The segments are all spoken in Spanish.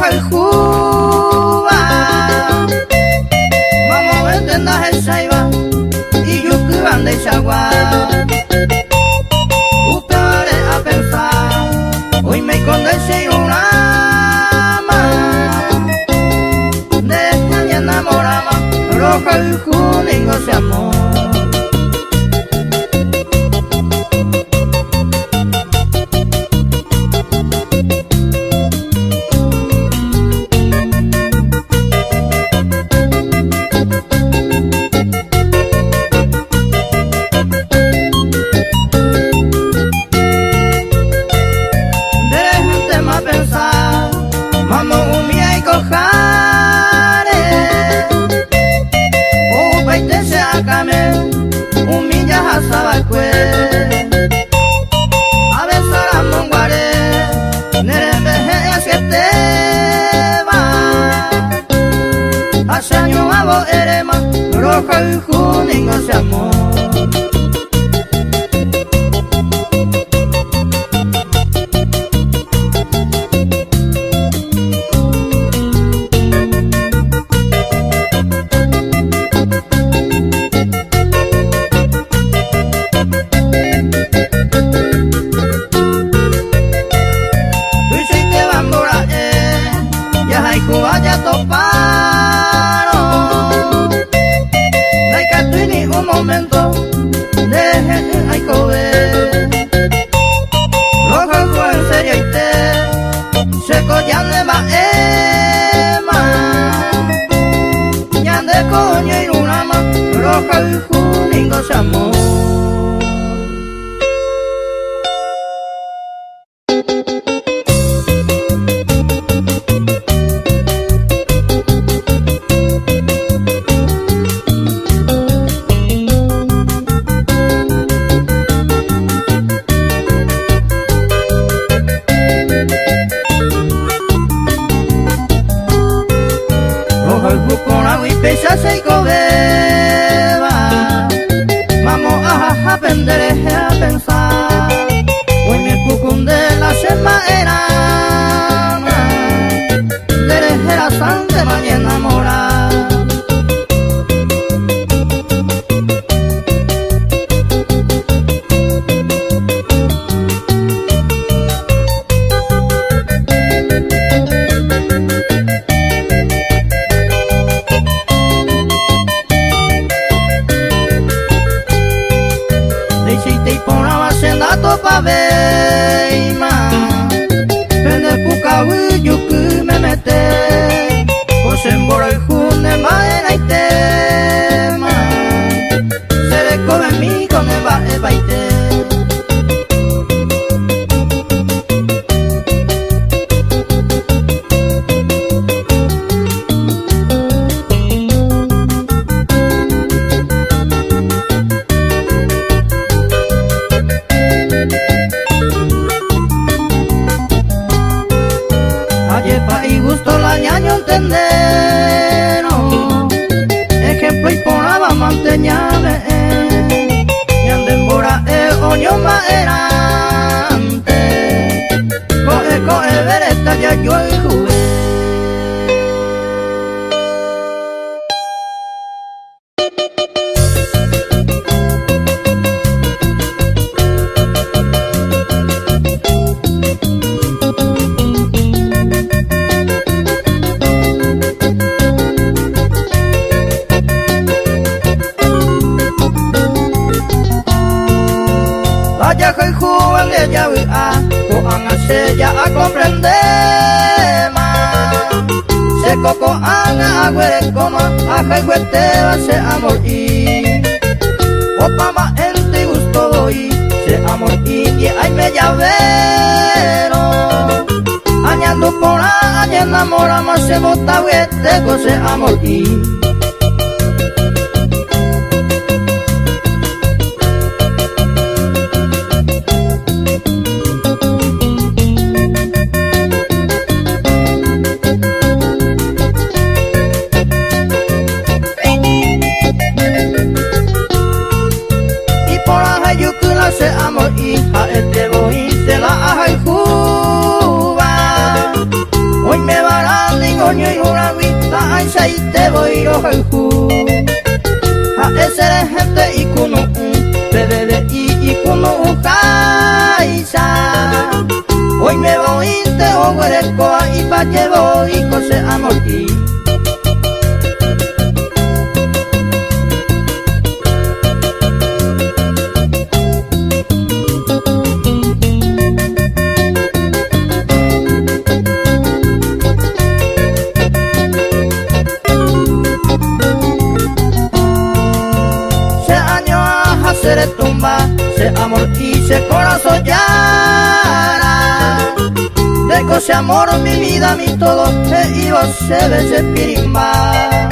el juba. Vamos a vender el saiba y yo que van de chagua. Buscaré a pensar, hoy me condese una más. De esta ya enamoraba, roja el juningo se amó. Roja el juningo se amó. Tú hiciste bambora, ya hay Cuba ya topa. Un momento, deje ay cobe. Roja el juego en serio y te seco ya de va ema. Ya de coño y una más, roja el juningo se amó. Pesa se cobeba, vamos a aprender a pensar. Hoy mi cucún de la sema era, de la sangre mañana mora. Pa veima, pende pukawi yuku me mete, posembora el june maena y tema, se le come mi con el baite. Y gusto la ñaño entender, no. Ejemplo y ponaba manteñame, y anden bora oño maerante, coge vereta ya yo el jugué. Vaya que juan de ya coan hace ya a comprender más. Se coco ana agüere coma a jaiguete va se amor y opa ma ente gusto doy se amor y ay me llavero añando por año enamoramos se bota huete con se amor y se amor hija este voy se la haja y juba hoy me va roja el ju. A ese gente y kuno bebé y kuno kaisa. Hoy me voy te oguerecoa y pa llevo y cose amor y. Se retumba, se amor y se corazón llana. De cose amor mi vida, mi todo, y vos se ve se pirimba.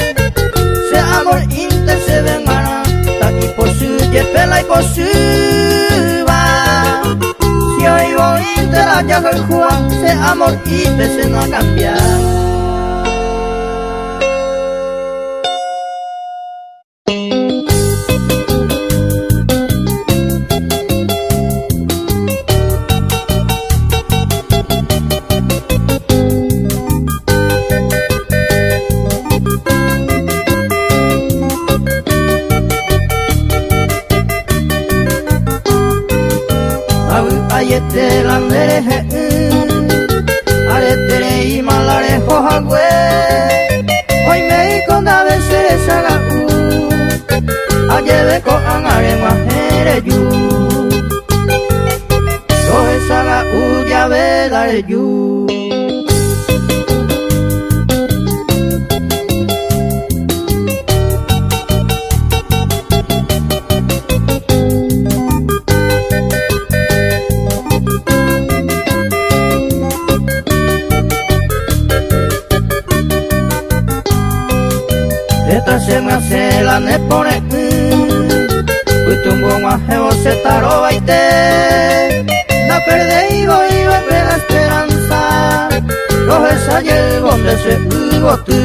Se amor inte se ven mana, ta y posu, ye pela y posu va. Si hoy voy inte la llaga el juan, se amor y te se no cambia. Ayete landere aretere y malare hojagüe. Hoy me conda veces saga ayeve con angare majere yu. Rohe saga ya velare yu. Se me hace la nepone Utumbo majeo se taro baite La perde y voy a ver la esperanza Rojes ayer donde se hubo tú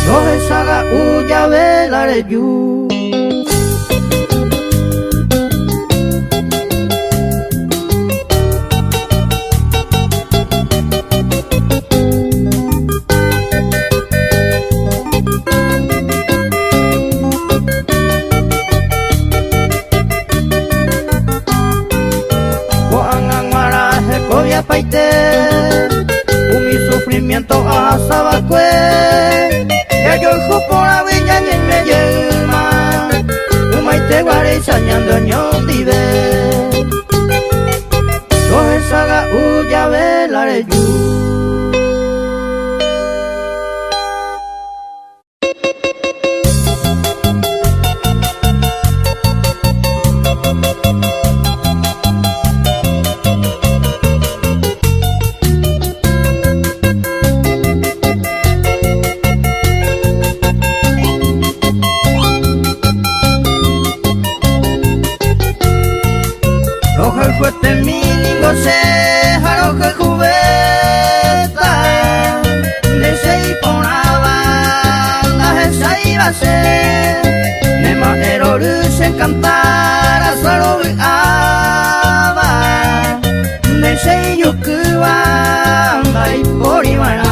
Rojes haga uya velare yu. Paite, mi sufrimiento a sabacue, ya yo el por la villa y me lleva, maite guare sañando ñon dive, coge saga uya velare yu. Fuerte mi lingo se jaro que cubeta de seis por la banda esa iba a ser nema erorus en cantar a solo aba de seis yukuba y por iguana.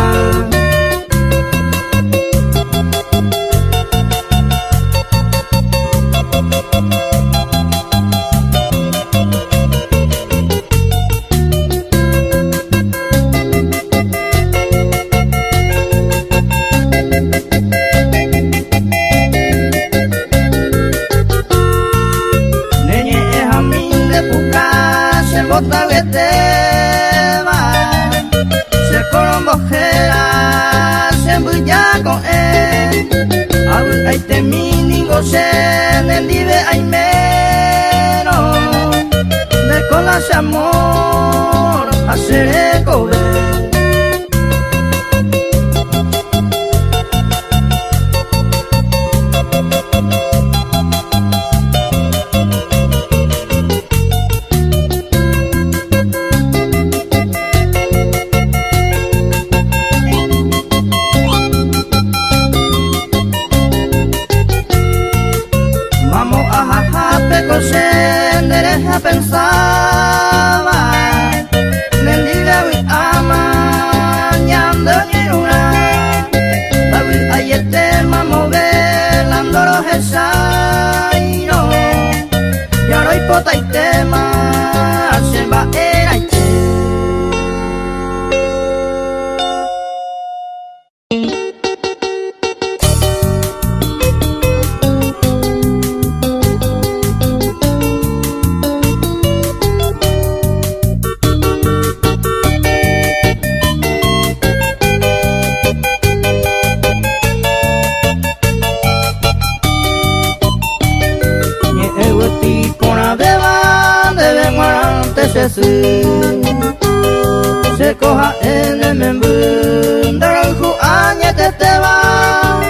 Se colombojera, se embulla con él. Ay, te mi ningo se nendive ay menos. De colas amor, hacer cobre. Derecha pensaba Nendiga wi ama Nyando ni una Lawi kota itema Semba era ite se coja en el membro Daranju añete te va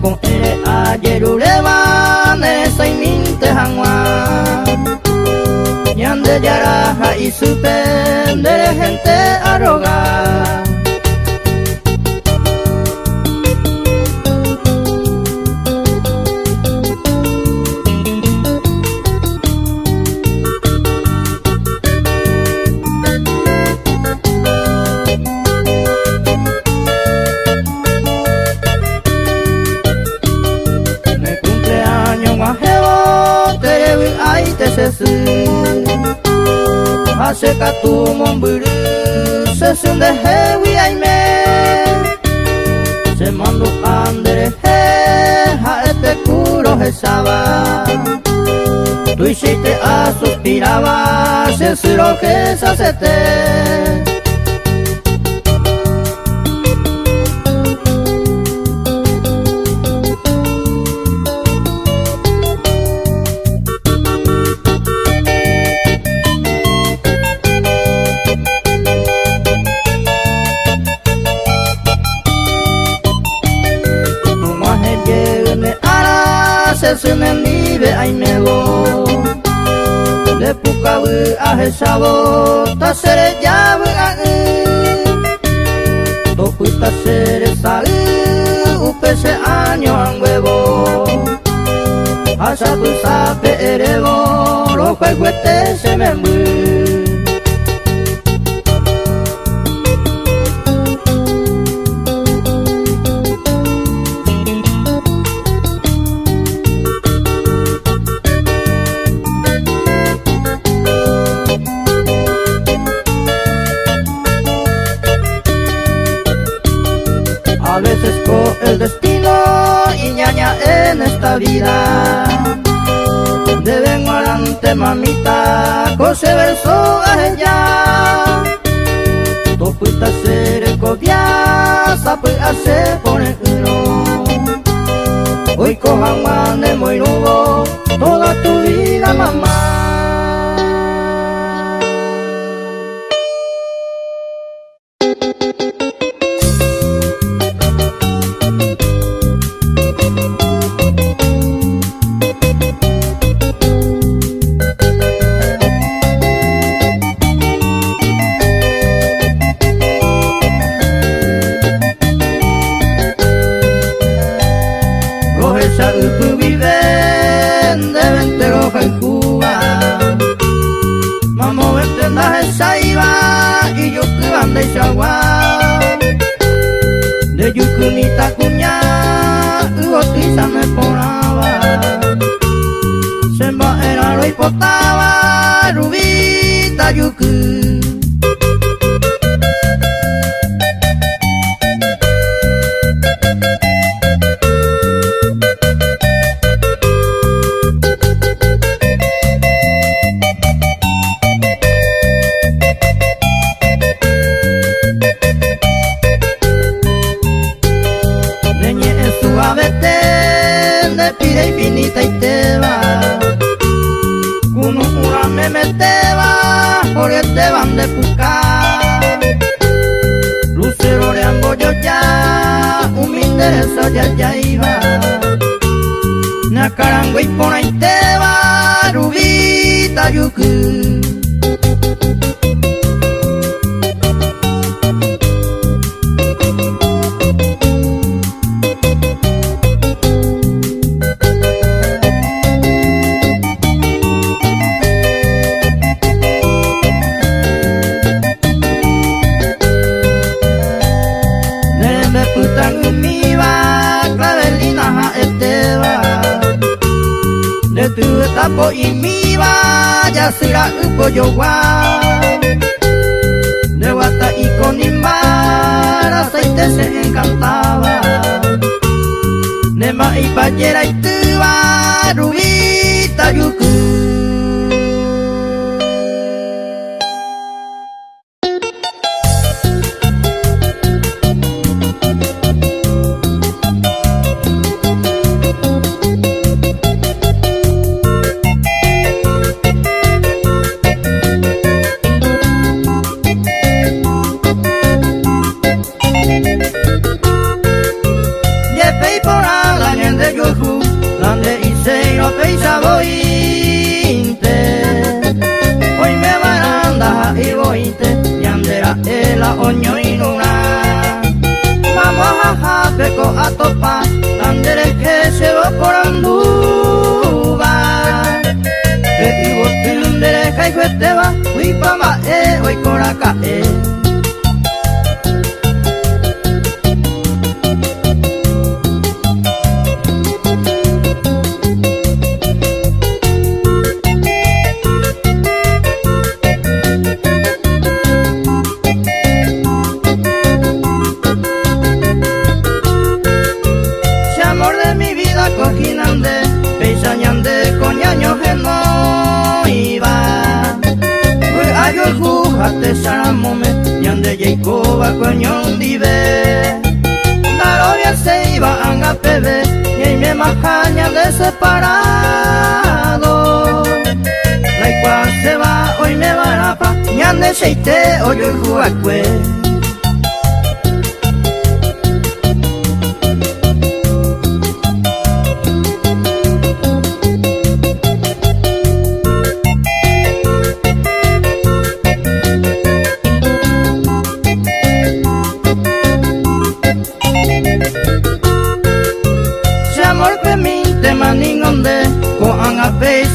con ere ayer ureba nesa y minte hangwa yande yaraja y suspender gente arroga hace katu momburu se sunde hewi aime se mando andere he haete kuro hesaba tu ishite a suspiraba se suro que sasete se me vive ay me go de pukabu a hesabo ta sere yabu a to puta sere sa upese año an huevo asa tu sabe erebo lo jueguete se me a veces con el destino y ñaña en esta vida deben adelante mamita cose verso a ella to puta ser copia sabe hacer poner uno hoy cojan mane muy nuevo toda tu vida mamá. De yukumita kunya uotisa me ponaba semba era lo ipotaba rubita yuku pide infinita y te va uno jurame me te va porque te van de buscar lucero de ambos yo ya un mi interés ya iba na carango y pona y te va rubita yuku de tu etapo y mi iba ya sira upo yo wa de guata y con imbar aceite se encantaba nema y payera y tuba rubita yuku. Hoy me baranda y boite yandera ela oño y luna vamos a japeco a topa landere que se va por anduba e vivo tundere kai cueteba ui pama hoy coraca te saramome yande Jacoba coñón dive Darovia se iba a pebe y me majaña de separado la igual se va hoy me barapa yande seite oyo juacue.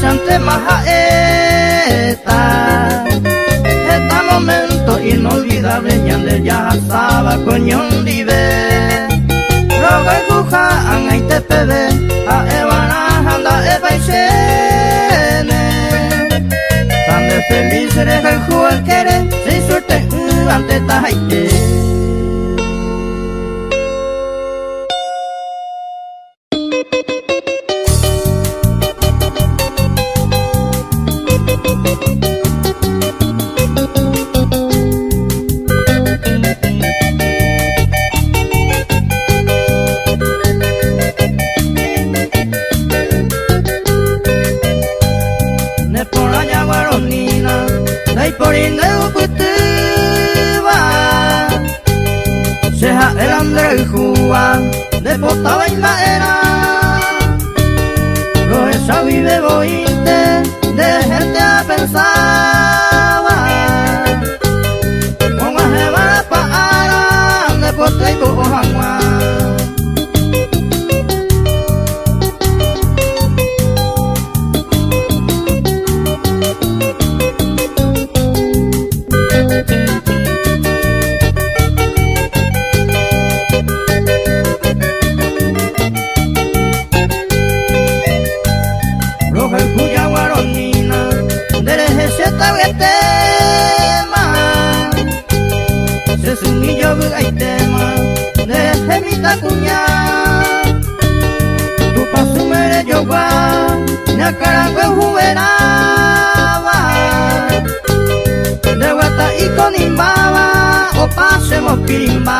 Ante majaeta este momento inolvidable yande ya estaba coñón dive roga y cuja angai te pebe a evana anda e paisene tan de feliz eres el juel quere si suerte ante tajaite. De potaba y la era lo esa vive bointe de gente a pensaba con a jebara para de pote y bojangua cuña tu pasumere yo va na caracue juvenaba de guata y con imbaba o pasemos pirimba.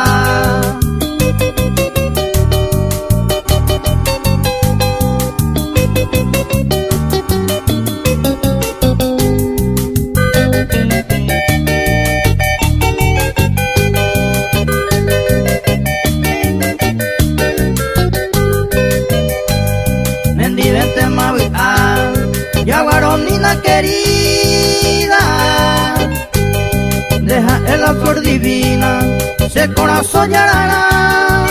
Querida, deja en la flor divina, se corazón llorará,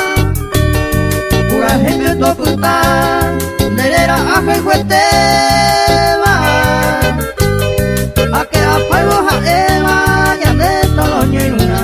pura gente toputa, derera aje jueteba, a que apago a Eva, ya de toloño y luna.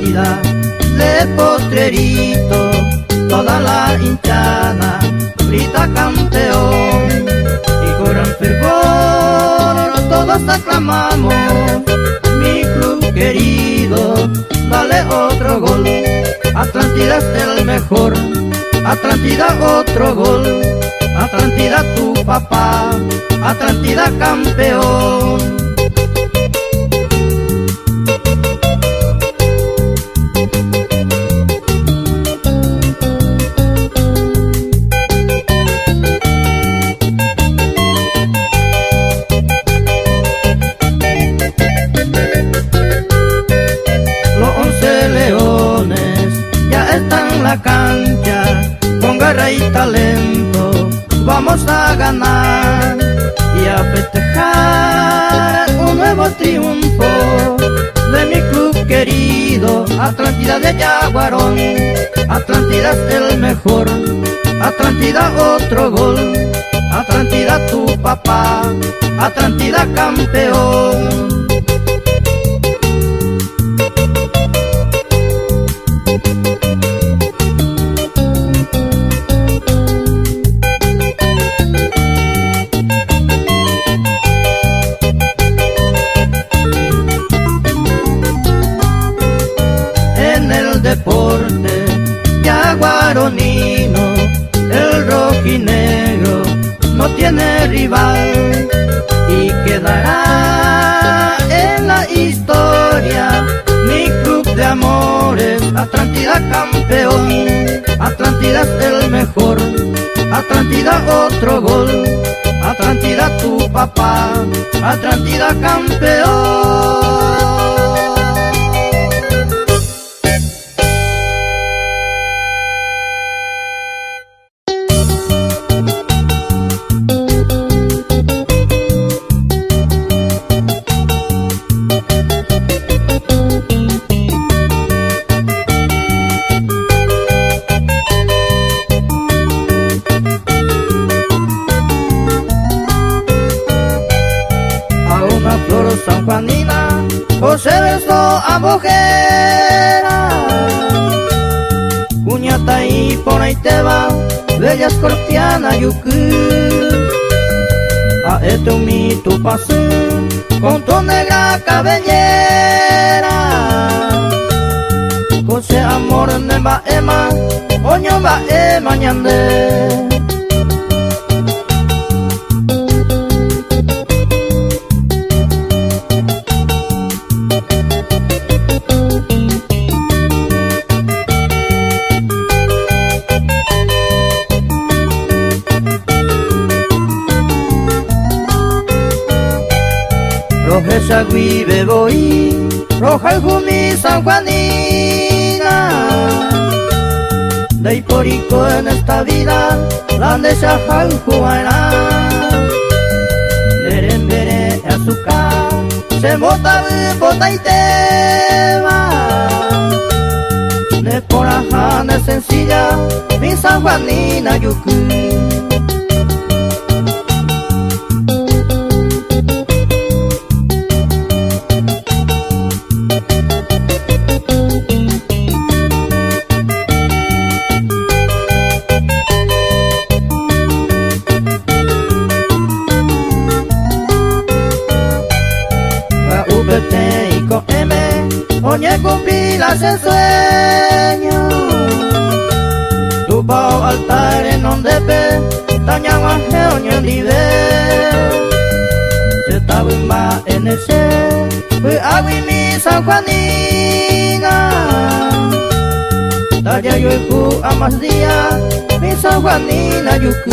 Atlántida, de postrerito, toda la hinchada grita campeón, y con gran fervor todos aclamamos, mi club querido, dale otro gol, Atlántida es el mejor, Atlántida otro gol, Atlántida tu papá, Atlántida campeón. Cancha, con garra y talento vamos a ganar y a festejar un nuevo triunfo de mi club querido, Atlántida de Yaguarón. Atlántida es el mejor, Atlántida otro gol, Atlántida tu papá, Atlántida campeón. Deporte yaguaronino, el rojinegro no tiene rival y quedará en la historia mi club de amores, Atlántida campeón. Atlántida es el mejor, Atlántida otro gol, Atlántida tu papá, Atlántida campeón. Sanjuanina, José Verso Abojera, Cuñata y por ahí te va, bella escorpiana yucu. A este mi tu pase, con tu negra cabellera, José amor ne va ema, oño va ema ñande. Roja guibe voy, roja jumi sanjuanina, de porico en esta vida, la de shahal juana. Lerembere azúcar, se mota bota y tema, de por ajana sencilla, mi sanjuanina yucu. Y con M, oñe cumplirás el sueño. Tu pao altar en donde pe, taña guaje oñe nivel. Se tabumba en el se, fue agua y mi sanjuanina. Talla yo y ju a más día, mi sanjuanina yucu.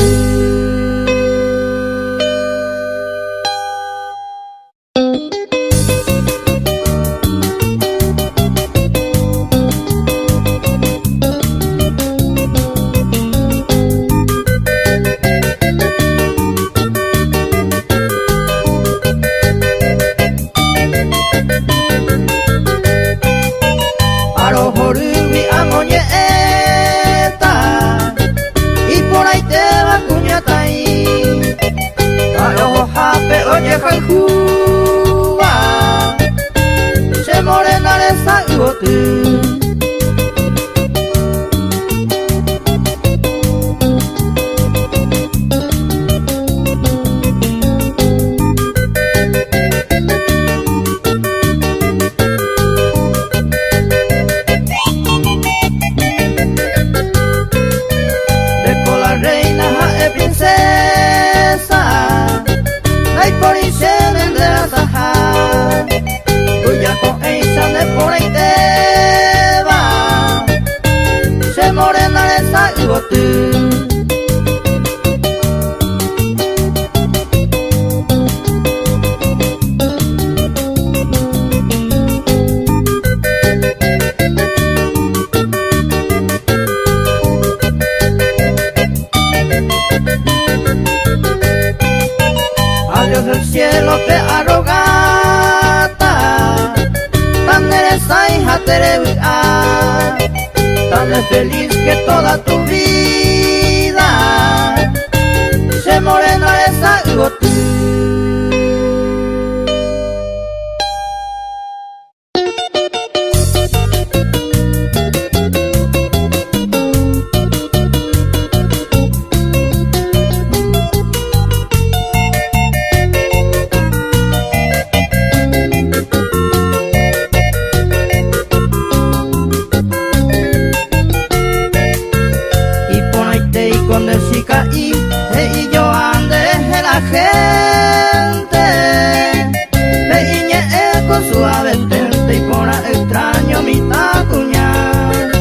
Se morena esa y bote sé feliz que toda tu vida se morena esa gotita. Y yo ande de la gente, peñe con suave tente y pora extraño mi tacuñar.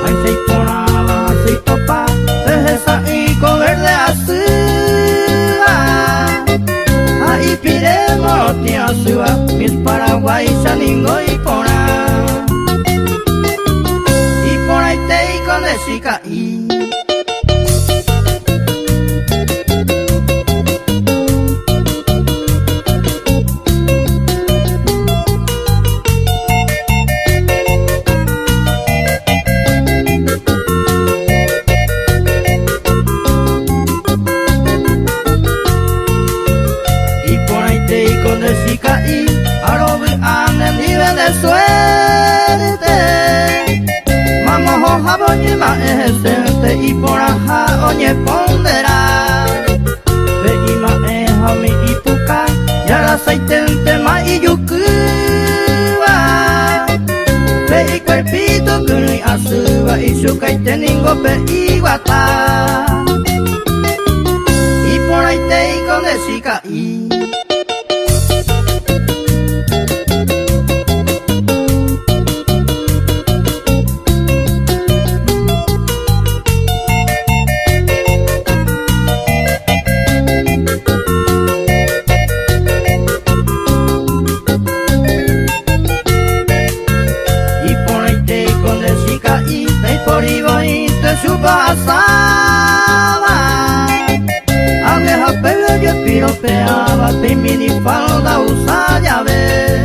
Ay, se ponaba, se topa, esa y con verde azul. Ahí piremos, tía suba, mis Paraguay, saningo y pora. Y por ahí te y con de chica y y por aja oye pondera ve y ma mi y puka ya la saitente ma y yukuba ve y cuerpito que no asuba y su caite ningo pe y guata y por ahí te y con de chica y su pasaba a vieja pelo yo piropeaba de minifalda usa llave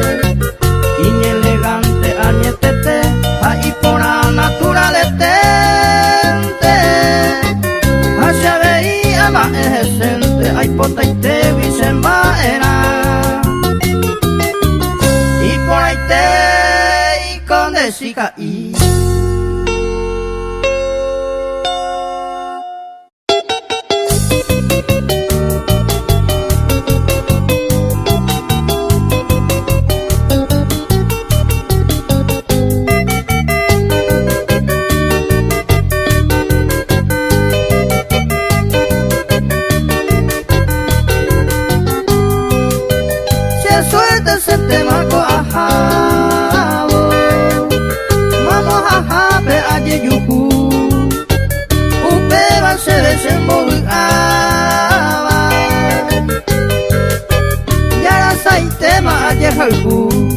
y ni elegante añetete ahí por la naturalmente se veía más decente ay pota y te vicemba era y por ahí te y con de chica y se te marco a jabo, vamos a jabe a yeyuku, upe va se desenvolvaba, ya la saitema a yejalku.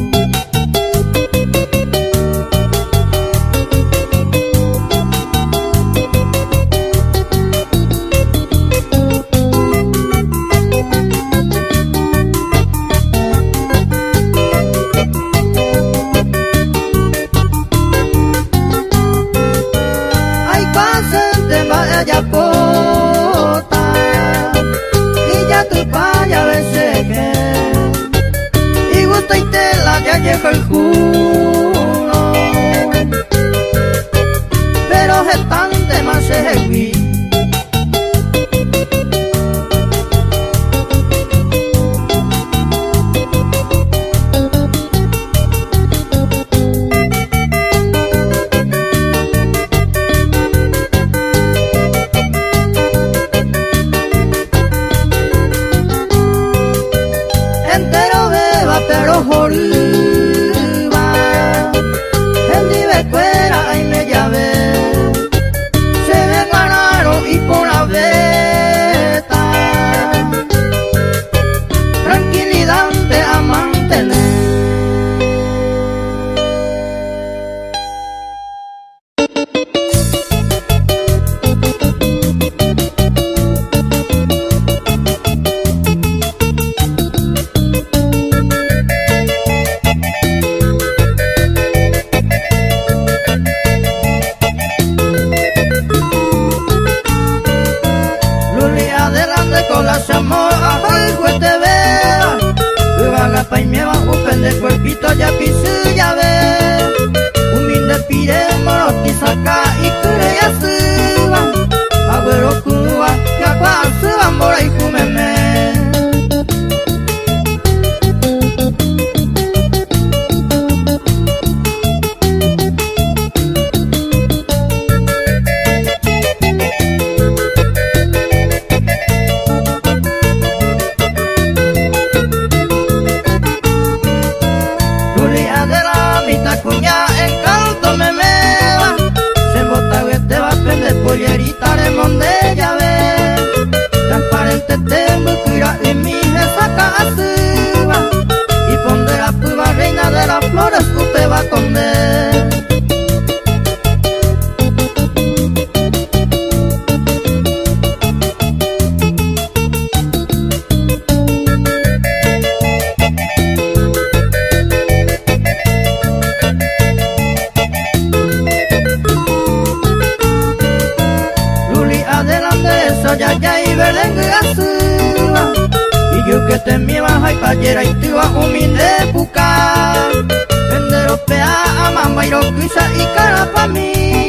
Ya pota y ya tu paya veces que y gusta y te la ya llega el culo pero es tan de más se el nivel fuera ahí me llave se me ganaron y por la veta tranquilidad te a mantener. Vito ya pisu ya ve Uminde pide moroti saka ikure yasuwa Abuelo kuwa yakwa asuwa mora ikumeme Cuña en canto me meva Se bota te va a prender pollerita de monde ya ve Transparente tengo que ir a mi saca a suba Y pondré la prueba reina de las flores usted va a esconder ya ya y belengue azúa y yo que te mi baja y payera y tú a humilde puca vender opea a mamba y roquisa y cara pa' mí